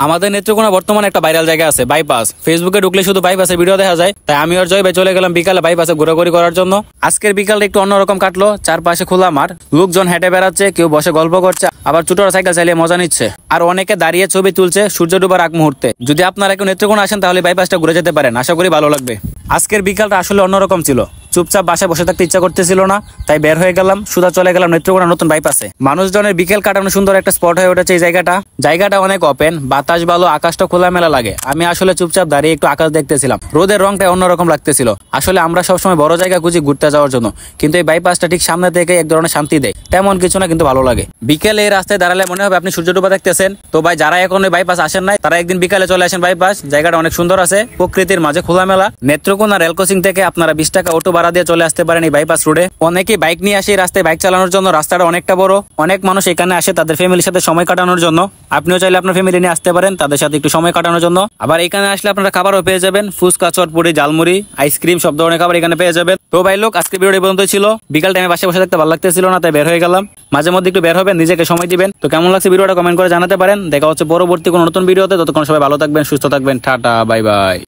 আমাদের নেত্রকোনা বর্তমানে একটা ভাইরাল জায়গা আছে বাইপাস। ফেসবুকে ঢুকলে শুধু বাইপাসের ভিডিও দেখা যায়, তাই আমি আর জয় ভাই চলে গেলাম বিকালে বাইপাসে ঘোরাঘুরি করার জন্য। আজকের বিকালটা একটু অন্যরকম কাটলো, চারপাশে খোলা মাঠ, লোকজন হেঁটে বেড়াচ্ছে, কেউ বসে গল্প করছে, আবার ছোটরা সাইকেল চালিয়ে মজা নিচ্ছে, আর অনেকে দাঁড়িয়ে ছবি তুলছে সূর্য ডুবার আগ মুহূর্তে। যদি আপনারা কেউ নেত্রকোনা আসেন তাহলে বাইপাসটা ঘুরে যেতে পারেন, আশা করি ভালো লাগবে। আজকের বিকালটা আসলে অন্যরকম ছিল, চুপচাপ বাসায় বসে থাকতে ইচ্ছা করতেছিল না, তাই বের হয়ে গেলাম, সুদা চলে গেলাম নেত্রকোনা নতুন বাইপাসে। মানুষজনের বিকেল কাটানো সুন্দর একটা স্পট হয়ে উঠেছে এই জায়গাটা অনেক ওপেন, বাতাস ভালো, আকাশটা খোলামেলা লাগে। আমি আসলে চুপচাপ দাঁড়িয়ে একটু আকাশ দেখতেছিলাম, রোদের রংটা অন্যরকম লাগতেছিল। আসলে আমরা সবসময় বড় জায়গা খুঁজি ঘুরতে যাওয়ার জন্য, কিন্তু এই বাইপাসটা ঠিক সামনে থেকে এক ধরনের শান্তি দেয়, তেমন কিছু না কিন্তু ভালো লাগে। বিকেলে এই রাস্তায় দাঁড়ালে মনে হবে আপনি সূর্য ডুবা দেখতেছেন। তো ভাই, যারা এখন ওই বাইপাস আসেন নাই তারা একদিন বিকালে চলে আসেন বাইপাস, জায়গাটা অনেক সুন্দর আছে, প্রকৃতির মাঝে খোলামেলা। নেত্রকোনা রেল ক্রসিং থেকে আপনারা 20 টাকা অটো ভাড়া দিয়ে চলে আসতে পারেন এই বাইপাস রোডে। অনেকেই বাইক নিয়ে আসে এই রাস্তায় বাইক চালানোর জন্য, রাস্তাটা অনেকটা বড়, অনেক মানুষ এখানে আসে তাদের ফ্যামিলির সাথে সময় কাটানোর জন্য। আপনিও চাইলে আপনার ফ্যামিলি নিয়ে আসতে পারেন তাদের সাথে একটু সময় কাটানোর জন্য। আবার এখানে আসলে আপনারা খাবারও পেয়ে যাবেন, ফুচকা, চটপটি, ঝালমুড়ি, আইসক্রিম, সব ধরনের খাবার এখানে পেয়ে যাবেন। তো ভাই লোক, আজকে ভিডিও পর্যন্ত ছিল। বিকাল টাইমে বাসায় বসে থাকতে ভালো লাগতেছিল না, তাই বের হয়ে গেলাম। মাঝে মধ্যে একটু বের হবেন, নিজেকে সময় দিবেন। তো কেমন লাগছে ভিডিওটা কমেন্ট করে জানাতে পারেন। দেখা হচ্ছে পরবর্তী কোনো নতুন ভিডিওতে, ততক্ষণ সবাই ভালো থাকবেন, সুস্থ থাকবেন, টাটা, বাই বাই।